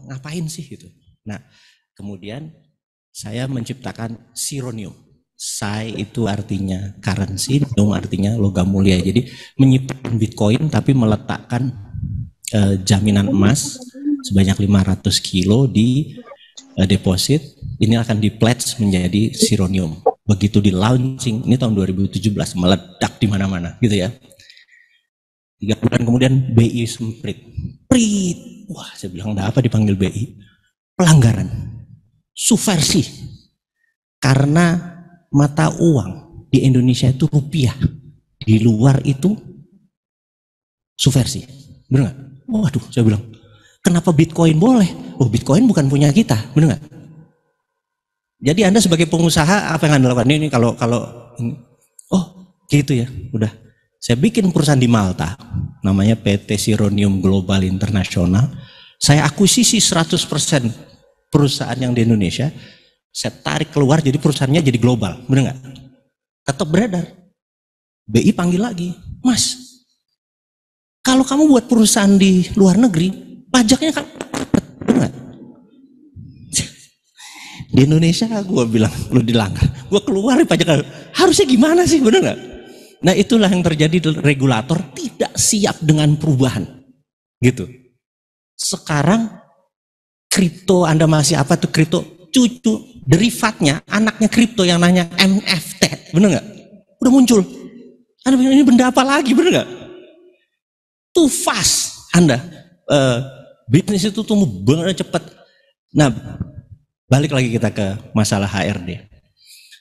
ngapain sih gitu. Nah, kemudian saya menciptakan Sironium. Sai itu artinya currency, Nium artinya logam mulia. Jadi menyimpan Bitcoin tapi meletakkan jaminan emas sebanyak 500 kilo di deposit. Ini akan di pledge menjadi Sironium. Begitu di launching, ini tahun 2017, meledak di mana-mana gitu ya. 3 bulan kemudian BI semprit. Prit. Wah, saya bilang, ada apa dipanggil BI? Pelanggaran. Subversi. Karena mata uang di Indonesia itu rupiah. Di luar itu subversi. Benar nggak? Waduh, saya bilang, kenapa Bitcoin boleh? Oh, Bitcoin bukan punya kita. Benar nggak? Jadi Anda sebagai pengusaha, apa yang Anda lakukan? Ini kalau oh gitu ya, udah. Saya bikin perusahaan di Malta, namanya PT Sironium Global International. Saya akuisisi 100% perusahaan yang di Indonesia, saya tarik keluar, jadi perusahaannya jadi global, bener nggak? Tetap beredar. BI panggil lagi, Mas, kalau kamu buat perusahaan di luar negeri, pajaknya kan, bener nggak? Di Indonesia gue bilang lu dilanggar, gue keluar pajak, harusnya gimana sih, bener nggak? Nah itulah yang terjadi, regulator tidak siap dengan perubahan, gitu. Sekarang kripto, Anda masih apa tuh kripto? Cucu derivatnya, anaknya kripto yang nanya NFT, bener nggak? Udah muncul. Anda bilang ini benda apa lagi, bener nggak? Too fast, Anda bisnis itu tumbuh banget cepat. Nah, balik lagi kita ke masalah HRD.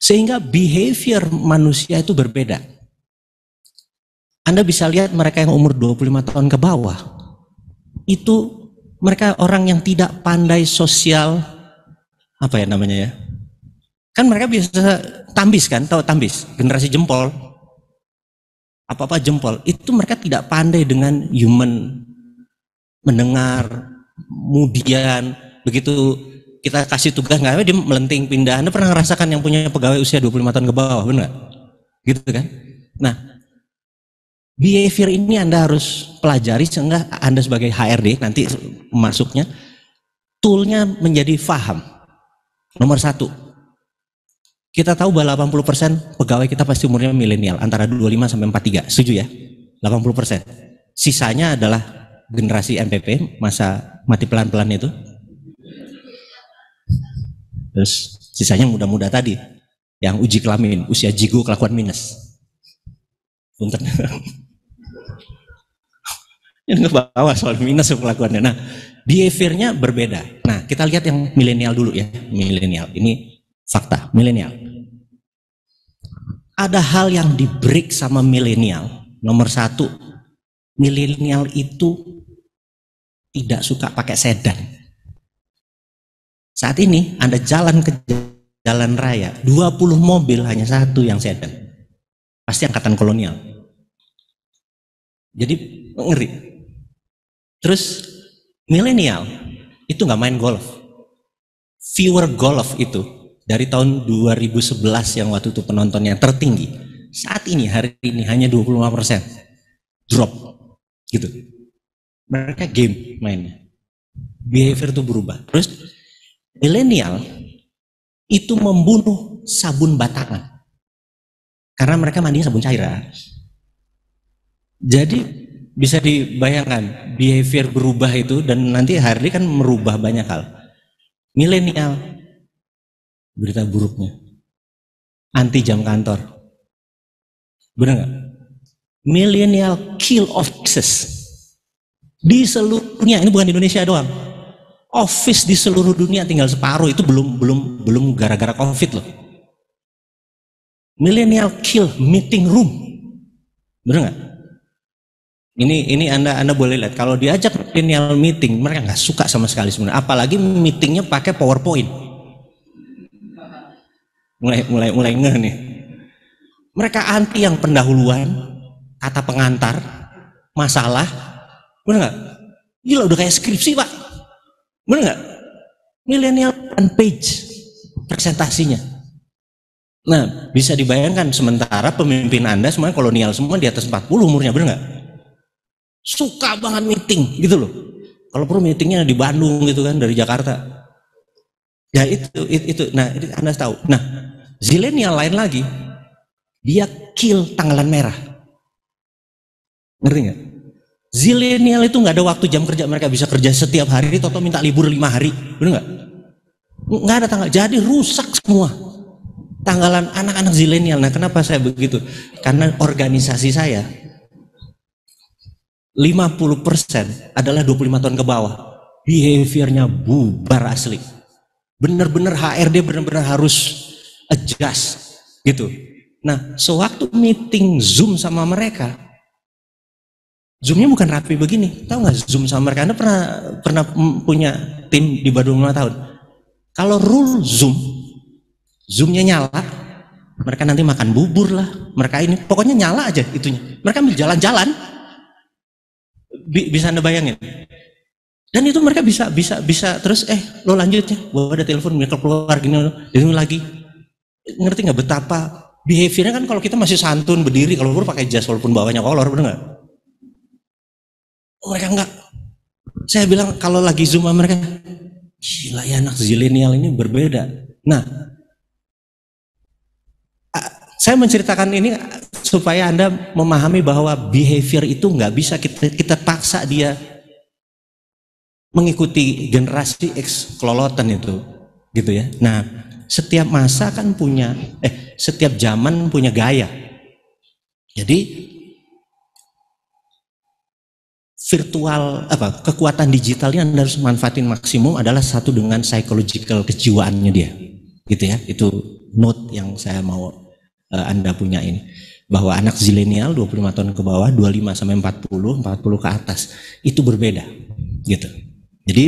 Sehingga behavior manusia itu berbeda. Anda bisa lihat mereka yang umur 25 tahun ke bawah, itu mereka orang yang tidak pandai sosial, apa ya namanya ya, kan mereka bisa tambis kan, tahu tambis, generasi jempol, apa-apa jempol, itu mereka tidak pandai dengan human, mendengar, kemudian begitu kita kasih tugas nggak, dia melenting pindah. Anda pernah ngerasakan yang punya pegawai usia 25 tahun ke bawah, benar? Gitu kan? Nah, behavior ini Anda harus pelajari sehingga Anda sebagai HRD nanti masuknya toolnya menjadi faham. Nomor 1, kita tahu bahwa 80% pegawai kita pasti umurnya milenial, antara 25 sampai 43, setuju ya? 80%. Sisanya adalah generasi MPP, masa mati pelan-pelan itu. Terus sisanya muda-muda tadi, yang uji kelamin, usia jigo kelakuan minus. Punten. Ini ngebawa soal minus kelakuannya. Nah, behaviornya berbeda. Nah, kita lihat yang milenial dulu ya. Milenial, ini fakta, milenial. Ada hal yang di break sama milenial. Nomor 1, milenial itu tidak suka pakai sedan. Saat ini Anda jalan ke jalan raya, 20 mobil hanya 1 yang sedan. Pasti angkatan kolonial. Jadi ngeri. Terus milenial itu nggak main golf. Viewer golf itu dari tahun 2011 yang waktu itu penontonnya tertinggi, saat ini hari ini hanya 25%. Drop gitu. Mereka game mainnya. Behavior itu berubah. Terus milenial itu membunuh sabun batangan. Karena mereka mandinya sabun cairan. Jadi bisa dibayangkan behavior berubah itu, dan nanti hari kan merubah banyak hal. Milenial, berita buruknya, anti jam kantor, benar nggak? Milenial kill offices di seluruh dunia, ini bukan di Indonesia doang. Office di seluruh dunia tinggal separuh, itu belum gara-gara COVID loh. Milenial kill meeting room, benar nggak? Ini anda boleh lihat, kalau diajak milenial meeting, mereka nggak suka sama sekali sebenarnya. Apalagi meetingnya pakai PowerPoint. Mulai ngeh nih. Mereka anti yang pendahuluan, kata pengantar, masalah, bener nggak? Gila, udah kayak skripsi pak, bener nggak? Milenial one page presentasinya. Nah, bisa dibayangkan sementara pemimpin Anda semuanya kolonial semua, di atas 40 umurnya, bener nggak? Suka banget meeting gitu loh. Kalau perlu meetingnya di Bandung gitu kan, dari Jakarta. Ya itu. Nah, itu Anda tahu. Nah, zilenial lain lagi. Dia kill tanggalan merah. Ngerti nggak? Zilenial itu nggak ada waktu jam kerja, mereka bisa kerja setiap hari, toto minta libur 5 hari, bener nggak? Nggak ada tanggal, jadi rusak semua tanggalan anak-anak zilenial. Nah, kenapa saya begitu? Karena organisasi saya 50% adalah 25 tahun ke bawah. Behaviornya bubar asli. Bener-bener HRD bener-bener harus adjust gitu. Nah, sewaktu meeting Zoom sama mereka, Zoomnya bukan rapi begini. Tahu nggak Zoom sama mereka? Anda pernah punya tim di Bandung 5 tahun. Kalau rule Zoomnya nyala, mereka nanti makan bubur lah. Mereka ini pokoknya nyala aja itunya. Mereka ambil jalan-jalan. Bisa Anda bayangin? Dan itu mereka bisa terus lo lanjut ya. Gua ada telepon mereka keluar gini lagi. Ngerti nggak betapa behaviornya kan? Kalau kita masih santun berdiri, kalau perlu pakai jas walaupun bawahnya kolor, bener nggak? Mereka enggak. Saya bilang kalau lagi Zoom mereka, gila ya anak zilenial ini berbeda. Nah, saya menceritakan ini supaya Anda memahami bahwa behavior itu nggak bisa kita paksa dia mengikuti generasi X kelolotan itu, gitu ya. Nah, setiap masa kan punya, setiap zaman punya gaya. Jadi virtual kekuatan digitalnya Anda harus manfaatin maksimum adalah satu dengan psychological kejiwaannya dia, gitu ya. Itu note yang saya mau Anda punya ini, bahwa anak zilenial 25 tahun ke bawah, 25 sampai 40 ke atas itu berbeda, gitu. Jadi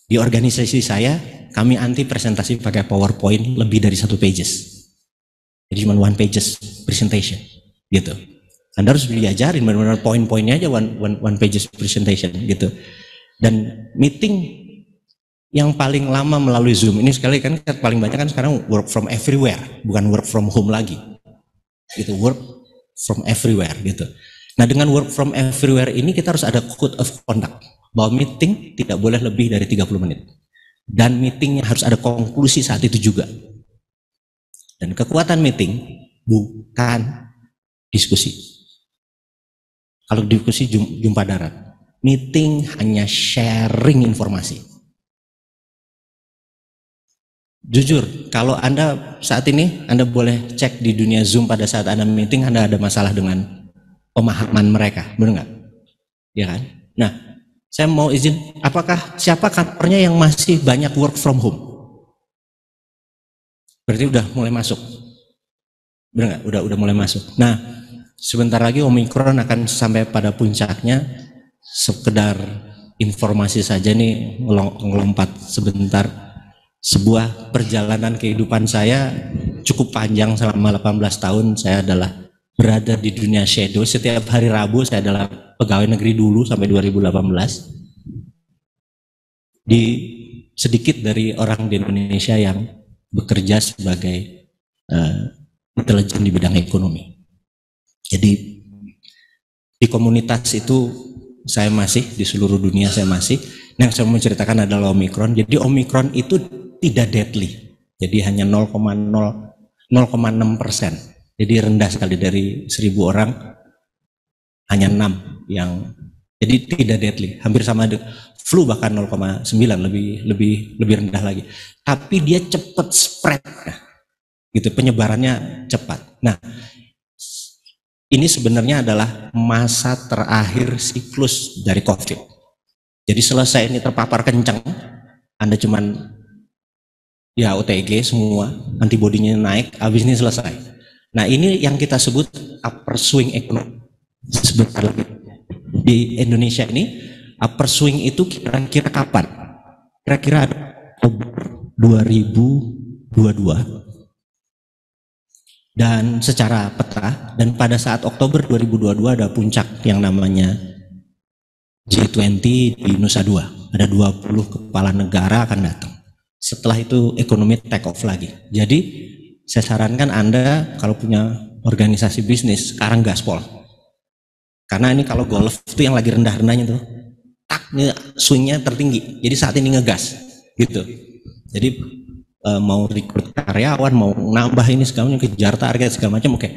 di organisasi saya kami anti presentasi pakai PowerPoint lebih dari 1 pages. Jadi cuma 1 pages presentation, gitu. Anda harus diajarin benar-benar poin-poinnya aja one pages presentation gitu. Dan meeting yang paling lama melalui Zoom ini sekali kan paling banyak kan sekarang work from everywhere, bukan work from home lagi. Gitu, work from everywhere gitu. Nah, dengan work from everywhere ini kita harus ada code of conduct bahwa meeting tidak boleh lebih dari 30 menit. Dan meetingnya harus ada konklusi saat itu juga. Dan kekuatan meeting bukan diskusi. Kalau diskusi jumpa darat, meeting hanya sharing informasi. Jujur, kalau Anda saat ini, Anda boleh cek di dunia Zoom pada saat Anda meeting, Anda ada masalah dengan pemahaman mereka, benar nggak? Ya kan? Nah, saya mau izin, siapa kantornya yang masih banyak work from home? Berarti udah mulai masuk, benar nggak? Udah mulai masuk. Nah, sebentar lagi Omikron akan sampai pada puncaknya. Sekedar informasi saja nih, ngelompat sebentar. Sebuah perjalanan kehidupan saya cukup panjang selama 18 tahun. Saya adalah berada di dunia shadow. Setiap hari Rabu saya adalah pegawai negeri dulu sampai 2018. Sedikit dari orang di Indonesia yang bekerja sebagai intelijen di bidang ekonomi. Jadi di komunitas itu saya masih, di seluruh dunia saya masih. Nah, yang saya mau ceritakan adalah Omikron. Jadi Omikron itu tidak deadly. Jadi hanya 0,6%. Jadi rendah sekali, dari 1000 orang hanya 6 yang jadi tidak deadly. Hampir sama flu, bahkan 0,9, lebih rendah lagi. Tapi dia cepat spread. Gitu, penyebarannya cepat. Nah, ini sebenarnya adalah masa terakhir siklus dari COVID. Jadi selesai ini terpapar kencang, Anda cuman ya OTG semua, antibodinya naik, habis ini selesai. Nah, ini yang kita sebut upper swing ekonomi. Sebentar lagi di Indonesia ini upper swing itu kira-kira kapan? Kira-kira Oktober 2022. Dan secara peta, dan pada saat Oktober 2022 ada puncak yang namanya G20 di Nusa Dua. Ada 20 kepala negara akan datang. Setelah itu ekonomi take off lagi. Jadi saya sarankan Anda kalau punya organisasi bisnis sekarang gaspol. Karena ini kalau golf itu yang lagi rendah-rendahnya tuh, tak ini swingnya tertinggi. Jadi saat ini ngegas, gitu. Jadi mau rekrut karyawan, mau nambah ini segala macam, kejar target segala macam, oke.